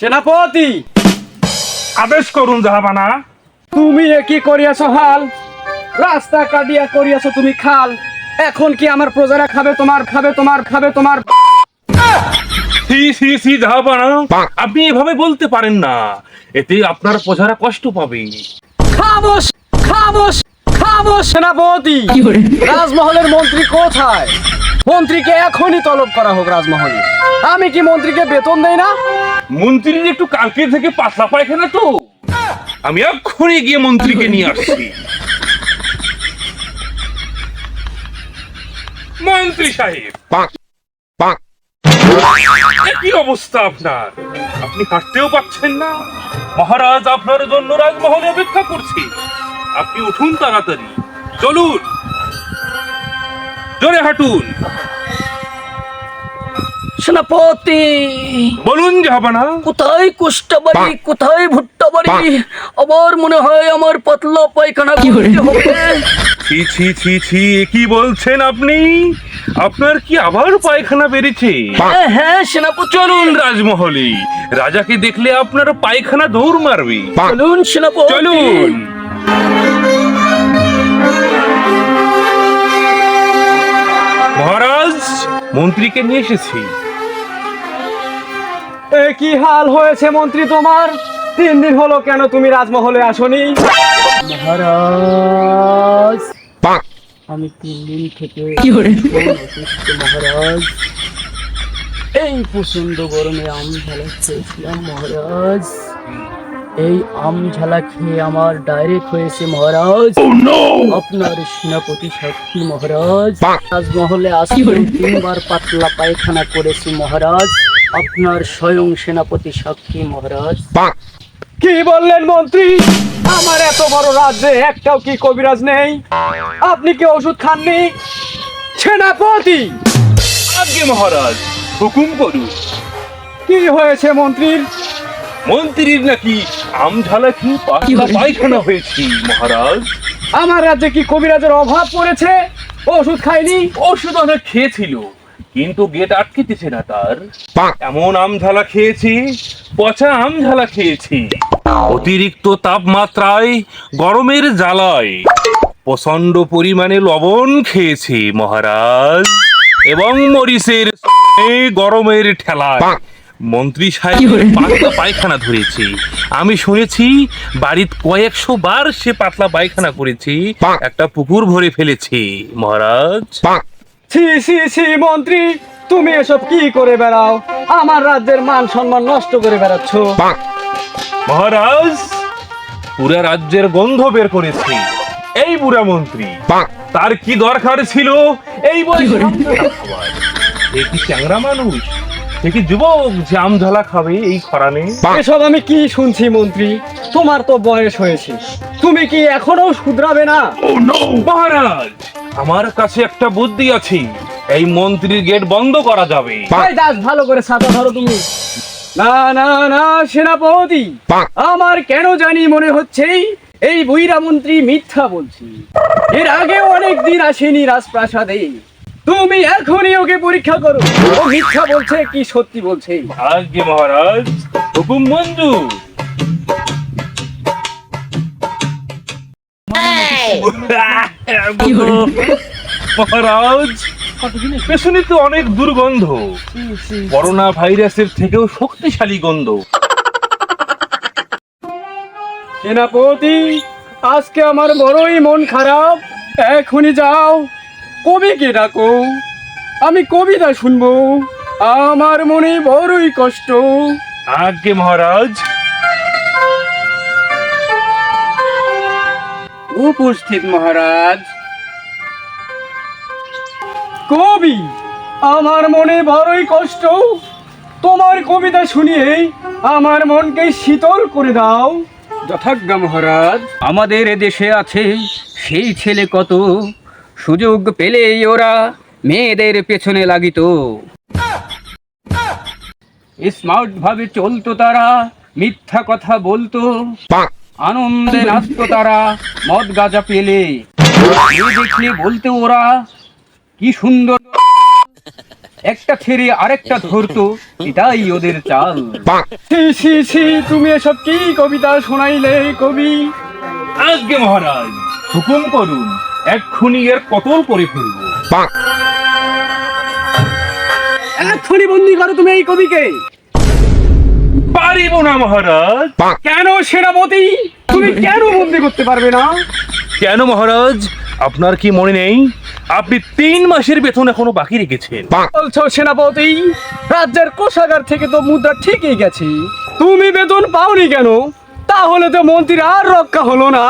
সেনাপতি, আদেশ করুন জাহাপানা। তুমি কি করিয়াছ হাল? রাস্তা কাটিয়া করিয়াছ তুমি খাল। এখন কি আমার প্রজারা খাবে তোমার? সি সি সি জাহাপানা, আপনি এভাবে বলতে পারেন না, এতে আপনার প্রজারা কষ্ট পাবে। খামোশ খামোশ খামোশ সেনাপতি। রাজমহলের মন্ত্রী কোথায়? মন্ত্রীকে এখনই তলব করা হোক রাজমহলে। আমি কি মন্ত্রীকে বেতন দেই না? মন্ত্রীর একটু কালকে থেকে পাতলা পায়খানা তো, আমি এক্ষুনি গিয়ে মন্ত্রীকে নিয়ে আসছি। মন্ত্রী সাহেব, কি অবস্থা আপনার? আপনি হাঁটতেও পাচ্ছেন না। মহারাজ আপনার জন্য রাজমহলে অপেক্ষা করছে। আপনি উঠুন তাড়াতাড়ি, চলুন, জোরে হাঁটুন। সেনাপতি, বলুন জাহাপানা। কোথায় কুষ্টা বাড়ি, কোথায় ভুট্টা বাড়ি? আবার মনে হয় আমার পাতলা পায়খানা করতে হবে। ছি ছি ছি ছি, কি বলছেন আপনি? আপনার কি আবার পায়খানা বেরিয়েছে? হ্যাঁ সেনাপতি, চলুন রাজমহলে, রাজাকে দেখলে আপনার পায়খানা দৌড় মারবে। চলুন সেনাপতি, চলুন। মহারাজ, মন্ত্রীকে নিয়ে এসেছি। কি হাল হয়েছে মন্ত্রী তোমার? 3 দিন হলো কেন তুমি রাজমহলে আসনি? মহারাজ, আমি 3 দিন থেকে অসুস্থ মহারাজ। এই প্রচন্ড গরমে আম ঝালা খেয়েছিলাম মহারাজ। এই আম ঝালা খেয়ে আমার ডায়রেক্ট হয়েছে মহারাজ। আপনার সেনাপতি সাক্ষী মহারাজ। রাজমহলে আসি 3বার পাতলা পায়খানা করেছি মহারাজ। আপনার স্বয়ং সেনাপতি সাক্ষী মহারাজ। কি বললেন মন্ত্রী? আমার এত বড় রাজ্যে একটাও কি কবিরাজ নেই? আপনি কি ওষুধ খাননি? সেনাপতি, আজ্ঞে মহারাজ, হুকুম করুন। কি হয়েছে মন্ত্রীর? মন্ত্রীর নাকি আম ঝালা খেয়ে পাতলা পায়খানা হয়েছে মহারাজ। আমার রাজ্যে কি কবিরাজের অভাব পড়েছে? ওষুধ খাইনি? ওষুধ অনেক খেয়েছিল, কিন্তু গেট আটকেতেছে না তার। এমন আম ঝালা খেয়েছি, পচা আম ঝালা খেয়েছি। অতিরিক্ত তাপমাত্রায়, গরমের জ্বালায় প্রচন্ড পরিমাণে লবণ খেয়েছি মহারাজ, এবং মরিচের গরমের ঠেলায় মন্ত্রী সাহেব পাতলা পায়খানা ধরেছে। আমি শুনেছি বাড়িতে কয়েকশো বার সে পাতলা পায়খানা করেছে, একটা পুকুর ভরে ফেলেছে মহারাজ। ছি ছি ছি মন্ত্রী, তুমি এসব কি করে বেড়াও? আমার রাজ্যের মান সম্মান নষ্ট করে বেড়াচ্ছ। মহারাজ, পুরা রাজ্যের গন্ধ বের করেছে এই বুড়া মন্ত্রী। তার কি দরকার ছিল এই বয়সে আম ঝালা খাওয়ার? এ কি চ্যাংরা মানুষ? সে কি যুবক যে আম ঝালা খাবে এই খরানে? এসব আমি কি শুনছি মন্ত্রী? তোমার তো বয়স হয়েছে, তুমি কি এখনো শুধরাবে না? মহারাজ, আমার কাছে একটা বুদ্ধি আছে, এই মন্ত্রীর গেট বন্ধ করা যাবে। ভাই দাস, ভালো করে ছাতা ধরো তুমি। না না না সেনাপতি, আমার কেন জানি মনে হচ্ছে এই বুইরা মন্ত্রী মিথ্যা বলছি। এর আগে অনেক দিন আসেনি রাজপ্রাসাদে। তুমি এখনই ওকে পরীক্ষা করো, ও মিথ্যা বলছে কি সত্যি বলছে। আজ্ঞে মহারাজ, হুকুম মঞ্জুর। মহারাজ, পেছনে তো অনেক দুর্গন্ধ, করোনা ভাইরাসের থেকেও শক্তিশালী গন্ধ। সেনাপতি, আজকে আমার বড়ই মন খারাপ। এখনই যাও, কবিকে ডাকো, আমি কবিতা শুনবো। আমার মনে বড়ই কষ্ট। আজ্ঞে মহারাজ। উপস্থিত মহারাজ। কবি, আমার মনে বড়ই কষ্ট। তোমার কবিতা শুনিয়ে আমার মনকে শীতল করে দাও। যথাজ্ঞা মহারাজ। আমাদের দেশে আছে সেই ছেলে কত, সুযোগ পেলেই ওরা মেয়েদের পেছনে লাগিত। স্মার্ট ভাবে চলতো তারা, মিথ্যা কথা বলতো, আনন্দে নাচতো তারা মদ গাঁজা পেলে। দেখলে বলতে ওরা কি সুন্দর একটা ছেড়ে আরেকটা ধরতো, এটাই ওদের চাল। ছি ছি ছি, তুমি এসব কি কবিতা শোনাইলে কবি? আজকে মহারাজ হুকুম করুন, এক্ষুনি এর কতল করে ফেলবো। এক্ষুনি বন্দি করো তুমি এই কবিকে। পারিব না মহারাজ। কেন সেনাপতি, তুমি কেন বন্দি করতে পারবে না? কেন মহারাজ, আপনার কি মনে নেই আপনি 3 মাসের বেতন এখনো বাকি রেখেছেন? বলছো সেনাপতি, রাজ্যের কোষাগার থেকে তো মুদ্রা ঠিকই গেছে, তুমি বেতন পাওনি কেন? তাহলে তো মন্ত্রীর আর রক্ষা হলো না।